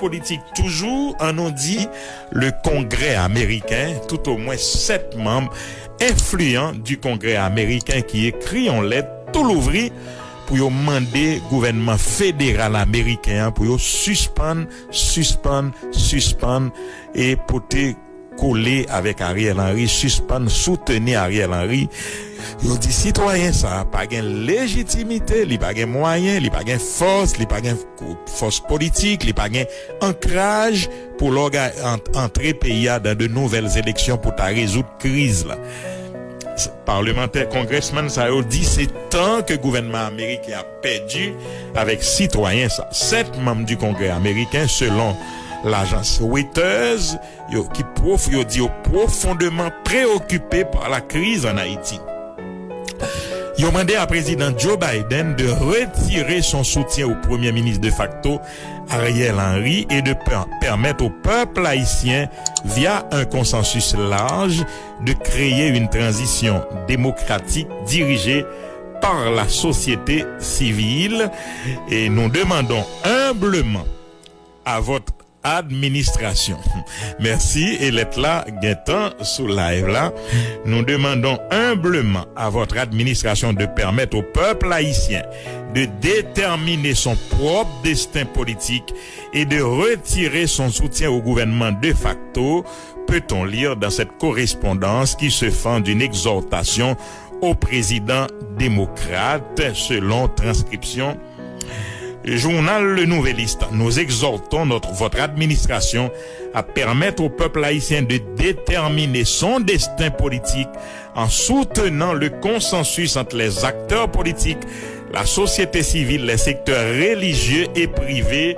politique toujours, on nous dit le Congrès américain, tout au moins 7 membres influents du Congrès américain qui écrit en lettre tout l'ouvrir pour demander gouvernement fédéral américain pour suspendre et pour te coller avec Ariel Henry, suspendre, soutenir Ariel Henry. Yo dit citoyen ça pas gain légitimité, il pas gain moyen, il pas gain force, il pas gain force politique, il pas gain ancrage pour entrer pays dans de nouvelles élections pour ta résoudre crise là. Parlementaire, congressman, ça a dit c'est temps que le gouvernement américain a perdu avec citoyens. 7 membres du Congrès américain, selon l'agence Reuters, qui dit profondément préoccupés par la crise en Haïti. Ils ont demandé à président Joe Biden de retirer son soutien au premier ministre de facto Ariel Henry et de permettre au peuple haïtien, via un consensus large, de créer une transition démocratique dirigée par la société civile. Et nous demandons humblement à votre administration. Merci, et l'être là, Gaëtan, sous live là. Nous demandons humblement à votre administration de permettre au peuple haïtien de déterminer son propre destin politique et de retirer son soutien au gouvernement de facto, peut-on lire dans cette correspondance qui se fend d'une exhortation au président démocrate, selon transcription Journal Le Nouvelliste. Nous exhortons votre administration à permettre au peuple haïtien de déterminer son destin politique en soutenant le consensus entre les acteurs politiques, la société civile, les secteurs religieux et privés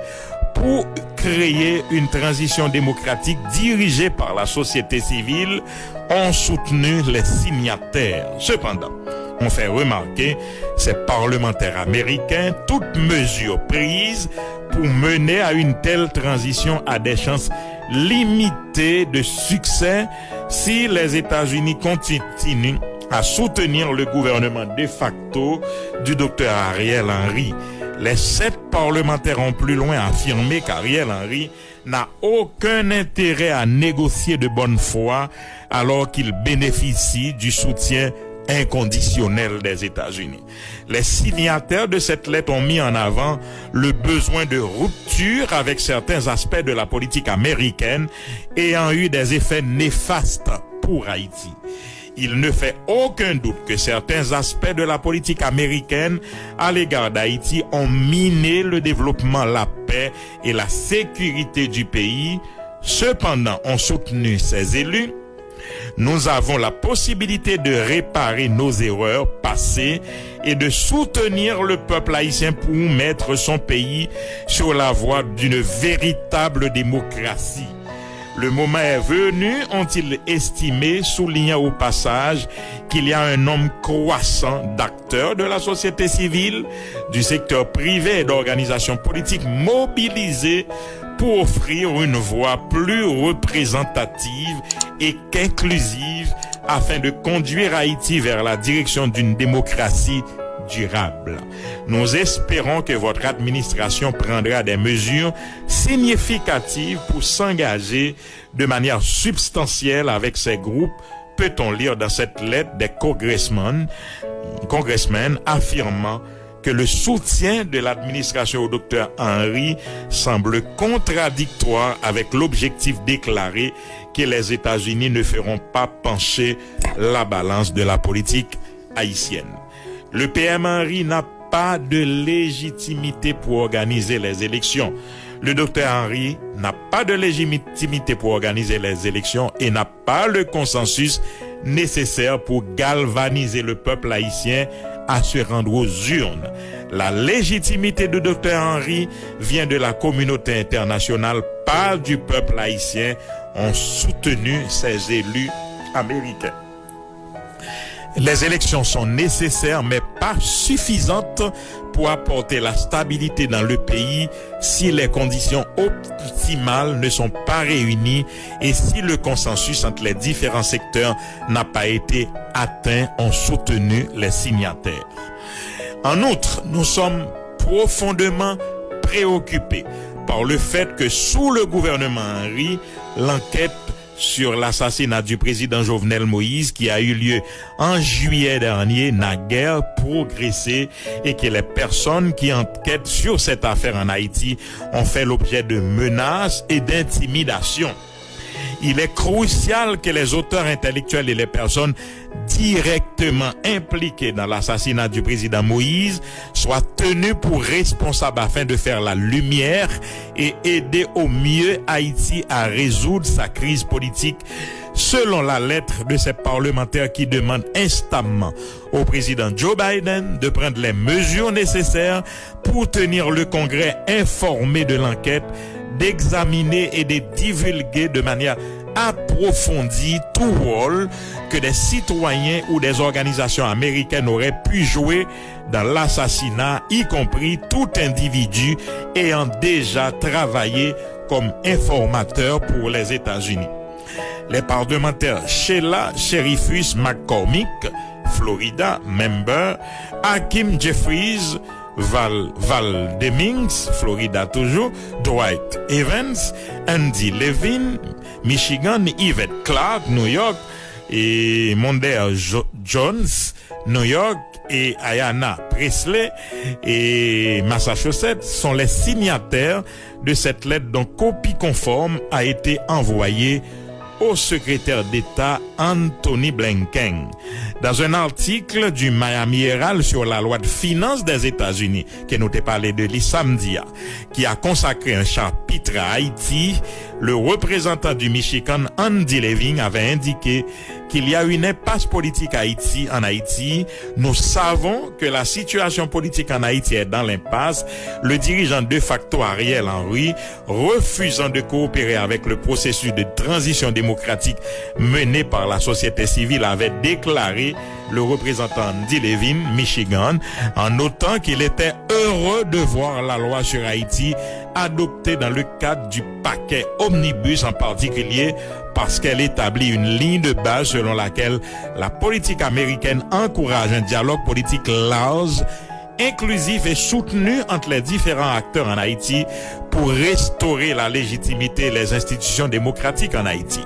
pour créer une transition démocratique dirigée par la société civile, ont soutenu les signataires. Cependant, on fait remarquer ces parlementaires américains, toutes mesures prises pour mener à une telle transition a des chances limitées de succès si les États-Unis continuent à soutenir le gouvernement de facto du docteur Ariel Henry. Les 7 parlementaires ont plus loin affirmé qu'Ariel Henry n'a aucun intérêt à négocier de bonne foi alors qu'il bénéficie du soutien inconditionnel des États-Unis. Les signataires de cette lettre ont mis en avant le besoin de rupture avec certains aspects de la politique américaine ayant eu des effets néfastes pour Haïti. Il ne fait aucun doute que certains aspects de la politique américaine à l'égard d'Haïti ont miné le développement, la paix et la sécurité du pays. Cependant, ont soutenu ces élus, nous avons la possibilité de réparer nos erreurs passées et de soutenir le peuple haïtien pour mettre son pays sur la voie d'une véritable démocratie. Le moment est venu, ont-ils estimé, soulignant au passage qu'il y a un nombre croissant d'acteurs de la société civile, du secteur privé et d'organisations politiques mobilisés pour offrir une voie plus représentative et qu'inclusive afin de conduire Haïti vers la direction d'une démocratie durable. Nous espérons que votre administration prendra des mesures significatives pour s'engager de manière substantielle avec ces groupes, peut-on lire dans cette lettre des congressmen affirmant que le soutien de l'administration au docteur Henry semble contradictoire avec l'objectif déclaré que les États-Unis ne feront pas pencher la balance de la politique haïtienne. Le PM Henry n'a pas de légitimité pour organiser les élections. Le docteur Henry n'a pas de légitimité pour organiser les élections et n'a pas le consensus nécessaire pour galvaniser le peuple haïtien à se rendre aux urnes. La légitimité du docteur Henry vient de la communauté internationale, pas du peuple haïtien, ont soutenu ces élus américains. Les élections sont nécessaires mais pas suffisantes pour apporter la stabilité dans le pays si les conditions optimales ne sont pas réunies et si le consensus entre les différents secteurs n'a pas été atteint, ont soutenu les signataires. En outre, nous sommes profondément préoccupés par le fait que sous le gouvernement Henry, l'enquête sur l'assassinat du président Jovenel Moïse qui a eu lieu en juillet dernier n'a guère progressé et que les personnes qui enquêtent sur cette affaire en Haïti ont fait l'objet de menaces et d'intimidations. Il est crucial que les auteurs intellectuels et les personnes directement impliquées dans l'assassinat du président Moïse soient tenus pour responsables afin de faire la lumière et aider au mieux Haïti à résoudre sa crise politique, selon la lettre de ces parlementaires qui demandent instamment au président Joe Biden de prendre les mesures nécessaires pour tenir le Congrès informé de l'enquête, d'examiner et de divulguer de manière approfondie tout rôle que des citoyens ou des organisations américaines auraient pu jouer dans l'assassinat, y compris tout individu ayant déjà travaillé comme informateur pour les États-Unis. Les parlementaires Sheila Sheriffus McCormick, Florida, member, Hakeem Jeffries, Val Demings, Florida toujours, Dwight Evans, Andy Levin, Michigan, Yvette Clark, New York, et Mondaire Jones, New York, et Ayanna Presley, et Massachusetts sont les signataires de cette lettre dont copie conforme a été envoyée au secrétaire d'État Anthony Blinken. Dans un article du Miami Herald sur la loi de finances des États-Unis, que nous t'ai parlé de samedi, qui a consacré un chapitre à Haïti, le représentant du Michigan, Andy Levin, avait indiqué qu'il y a une impasse politique en Haïti. Nous savons que la situation politique en Haïti est dans l'impasse. Le dirigeant de facto Ariel Henry, refusant de coopérer avec le processus de transition démocratique mené par la société civile, avait déclaré le représentant Andy Levin, Michigan, en notant qu'il était heureux de voir la loi sur Haïti adoptée dans le cadre du paquet Omnibus en particulier, parce qu'elle établit une ligne de base selon laquelle la politique américaine encourage un dialogue politique large, inclusif et soutenu entre les différents acteurs en Haïti pour restaurer la légitimité et les institutions démocratiques en Haïti.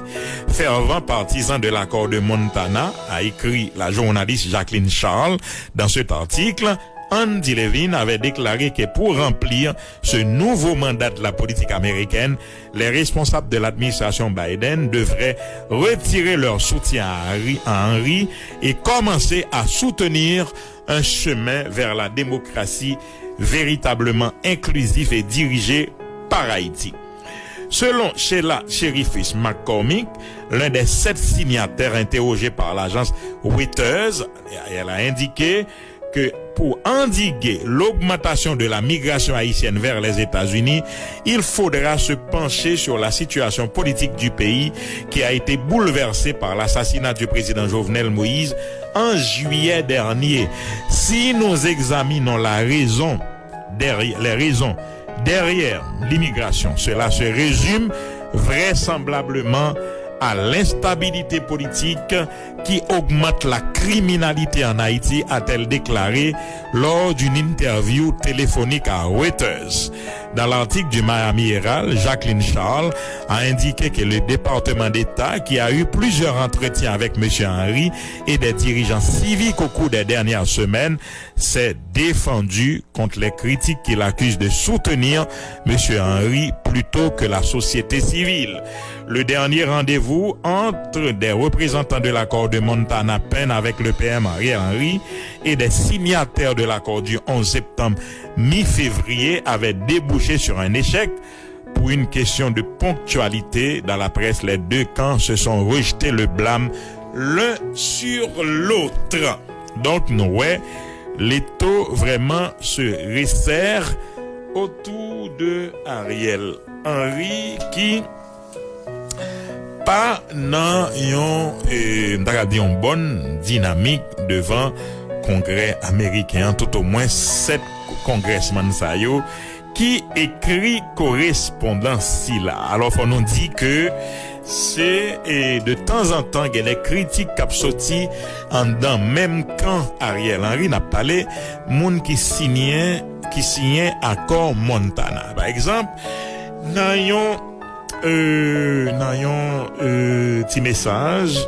Fervent partisan de l'accord de Montana, a écrit la journaliste Jacqueline Charles dans cet article, Andy Levin avait déclaré que pour remplir ce nouveau mandat de la politique américaine, les responsables de l'administration Biden devraient retirer leur soutien à Henry et commencer à soutenir un chemin vers la démocratie véritablement inclusif et dirigé par Haïti. Selon Sheila Sheriffus McCormick, l'un des 7 signataires interrogés par l'agence Reuters, elle a indiqué que pour endiguer l'augmentation de la migration haïtienne vers les États-Unis, il faudra se pencher sur la situation politique du pays qui a été bouleversée par l'assassinat du président Jovenel Moïse en juillet dernier. Si nous examinons les raisons derrière l'immigration, cela se résume vraisemblablement à l'instabilité politique qui augmente la criminalité en Haïti, a-t-elle déclaré lors d'une interview téléphonique à Reuters. Dans l'article du Miami Herald, Jacqueline Charles a indiqué que le département d'État, qui a eu plusieurs entretiens avec M. Henry et des dirigeants civiques au cours des dernières semaines, s'est défendu contre les critiques qu'il accuse de soutenir M. Henry plutôt que la société civile. Le dernier rendez-vous entre des représentants de l'accord de Montana peine avec le PM Ariel Henry et des signataires de l'accord du 11 septembre mi-février avait débouché sur un échec. Pour une question de ponctualité, dans la presse, les deux camps se sont rejetés le blâme l'un sur l'autre. Donc, l'étau vraiment se resserre autour de Ariel Henry qui pas dans une bonne dynamique devant Congrès américain, tout au moins 7 congressmen sa yo qui écrit correspondance si là. Alors faut nous dire que c'est de temps en temps qu'il y a des critiques qui sorti en dans même quand Ariel Henry n'a parlé monde qui signait accord Montana. Par exemple, Petit message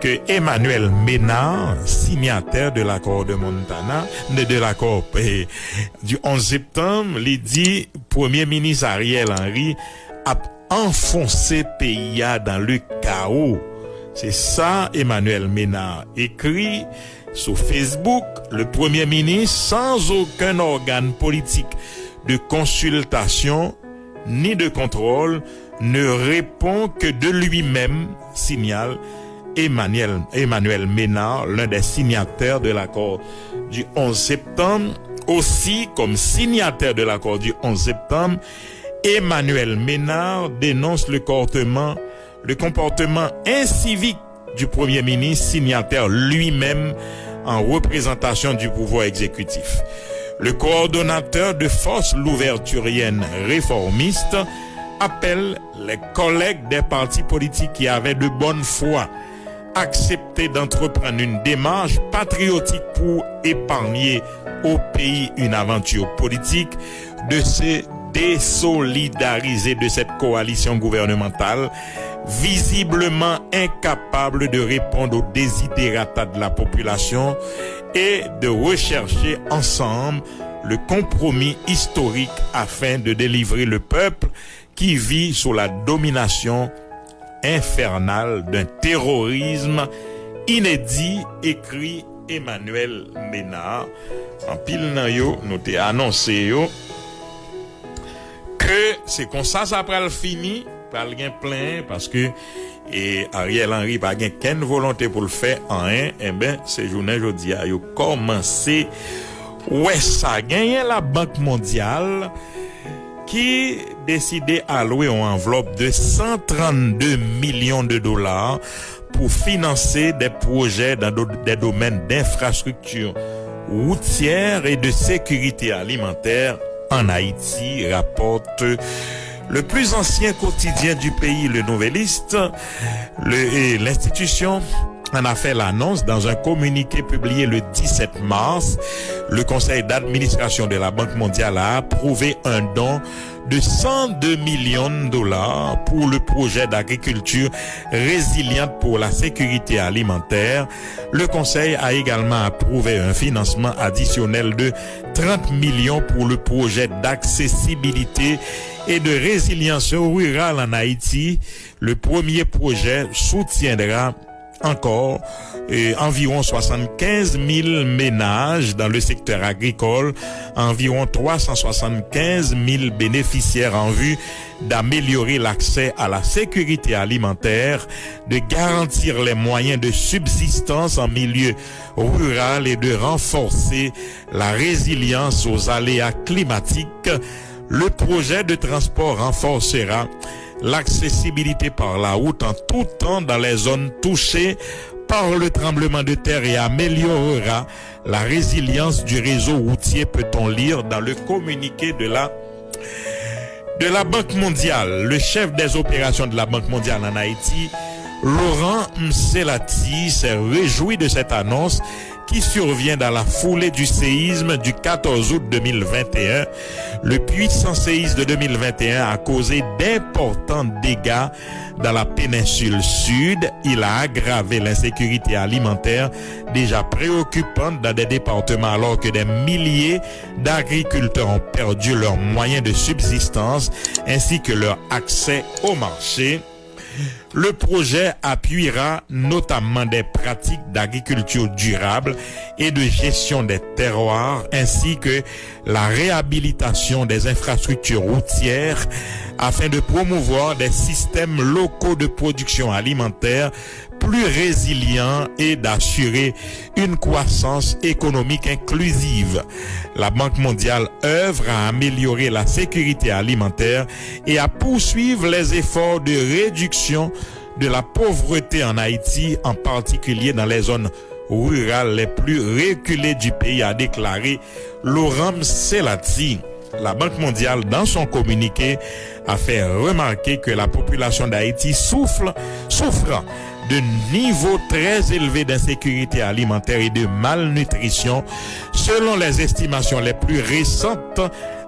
que Emmanuel Ménard, signataire de l'accord de Montana, de l'accord du 11 septembre, il dit Premier ministre Ariel Henry a enfoncé pays dans le chaos. C'est ça Emmanuel Ménard écrit sur Facebook. Le Premier ministre, sans aucun organe politique de consultation ni de contrôle, ne répond que de lui-même, signale Emmanuel Ménard, l'un des signataires de l'accord du 11 septembre. Aussi, comme signataire de l'accord du 11 septembre, Emmanuel Ménard dénonce le comportement incivique du Premier ministre, signataire lui-même en représentation du pouvoir exécutif. Le coordonnateur de force louverturienne réformiste appelle les collègues des partis politiques qui avaient de bonne foi accepté d'entreprendre une démarche patriotique pour épargner au pays une aventure politique de se désolidariser de cette coalition gouvernementale visiblement incapable de répondre aux desiderata de la population et de rechercher ensemble le compromis historique afin de délivrer le peuple qui vit sous la domination infernale d'un terrorisme inédit, écrit Emmanuel Ménard. En pile nan yo, nous t'ai annoncé yo que c'est comme ça pral fini, pral gen plein parce que Ariel Henry pas gen ken volonté pour le faire en un, c'est journée jodi a yo commencé ouais ça gagné la Banque mondiale qui décidait allouer une enveloppe de 132 millions de dollars pour financer des projets dans des domaines d'infrastructure routière et de sécurité alimentaire en Haïti, rapporte le plus ancien quotidien du pays, le Nouvelliste. L'institution en a fait l'annonce dans un communiqué publié le 17 mars. Le conseil d'administration de la Banque mondiale a approuvé un don de 102 millions de dollars pour le projet d'agriculture résiliente pour la sécurité alimentaire. Le conseil a également approuvé un financement additionnel de 30 millions pour le projet d'accessibilité et de résilience rurale en Haïti. Le premier projet soutiendra encore environ 75 000 ménages dans le secteur agricole, environ 375 000 bénéficiaires en vue d'améliorer l'accès à la sécurité alimentaire, de garantir les moyens de subsistance en milieu rural et de renforcer la résilience aux aléas climatiques. Le projet de transport renforcera l'accessibilité par la route en tout temps dans les zones touchées par le tremblement de terre et améliorera la résilience du réseau routier, peut-on lire dans le communiqué de la Banque mondiale. Le chef des opérations de la Banque mondiale en Haïti, Laurent Mselati, s'est réjoui de cette annonce qui survient dans la foulée du séisme du 14 août 2021. Le puissant séisme de 2021 a causé d'importants dégâts dans la péninsule sud. Il a aggravé l'insécurité alimentaire déjà préoccupante dans des départements alors que des milliers d'agriculteurs ont perdu leurs moyens de subsistance ainsi que leur accès au marché. Le projet appuiera notamment des pratiques d'agriculture durable et de gestion des terroirs ainsi que la réhabilitation des infrastructures routières afin de promouvoir des systèmes locaux de production alimentaire plus résilients et d'assurer une croissance économique inclusive. La Banque mondiale œuvre à améliorer la sécurité alimentaire et à poursuivre les efforts de réduction de la pauvreté en Haïti, en particulier dans les zones rurales les plus reculées du pays, a déclaré Laurent Mselati. La Banque mondiale, dans son communiqué, a fait remarquer que la population d'Haïti souffre de niveaux très élevés d'insécurité alimentaire et de malnutrition. Selon les estimations les plus récentes,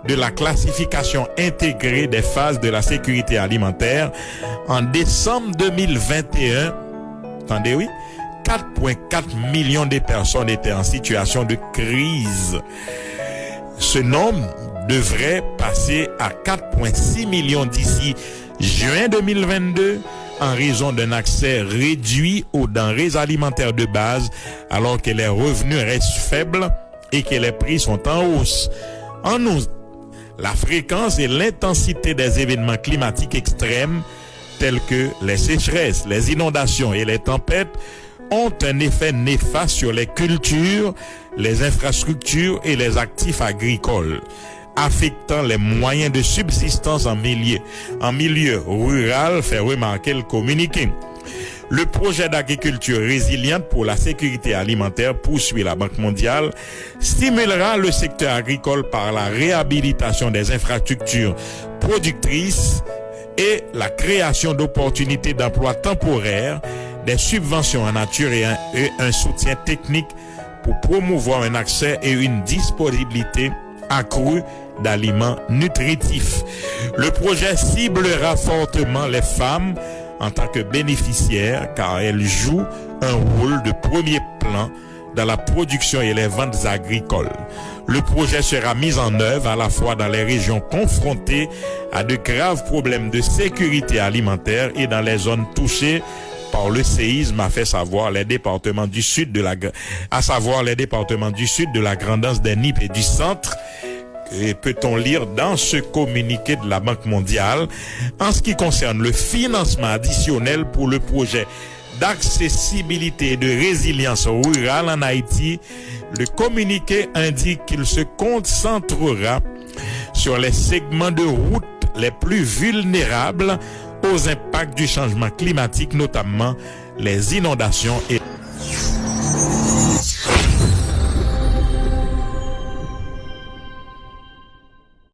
de la classification intégrée des phases de la sécurité alimentaire, en décembre 2021, attendez oui, 4,4 millions de personnes étaient en situation de crise. Ce nombre devrait passer à 4,6 millions d'ici juin 2022 en raison d'un accès réduit aux denrées alimentaires de base alors que les revenus restent faibles et que les prix sont en hausse. En outre, la fréquence et l'intensité des événements climatiques extrêmes tels que les sécheresses, les inondations et les tempêtes ont un effet néfaste sur les cultures, les infrastructures et les actifs agricoles, affectant les moyens de subsistance en milieu rural, fait remarquer le communiqué. Le projet d'agriculture résiliente pour la sécurité alimentaire, poursuit la Banque mondiale, stimulera le secteur agricole par la réhabilitation des infrastructures productrices et la création d'opportunités d'emploi temporaires, des subventions en nature et un soutien technique pour promouvoir un accès et une disponibilité accrue d'aliments nutritifs. Le projet ciblera fortement les femmes en tant que bénéficiaires car elles jouent un rôle de premier plan dans la production et les ventes agricoles. Le projet sera mis en œuvre à la fois dans les régions confrontées à de graves problèmes de sécurité alimentaire et dans les zones touchées par le séisme, a fait savoir les départements du sud de la Grand'Anse, des Nippes et du Centre. Et peut-on lire dans ce communiqué de la Banque mondiale. En ce qui concerne le financement additionnel pour le projet d'accessibilité et de résilience rurale en Haïti, le communiqué indique qu'il se concentrera sur les segments de route les plus vulnérables aux impacts du changement climatique, notamment les inondations et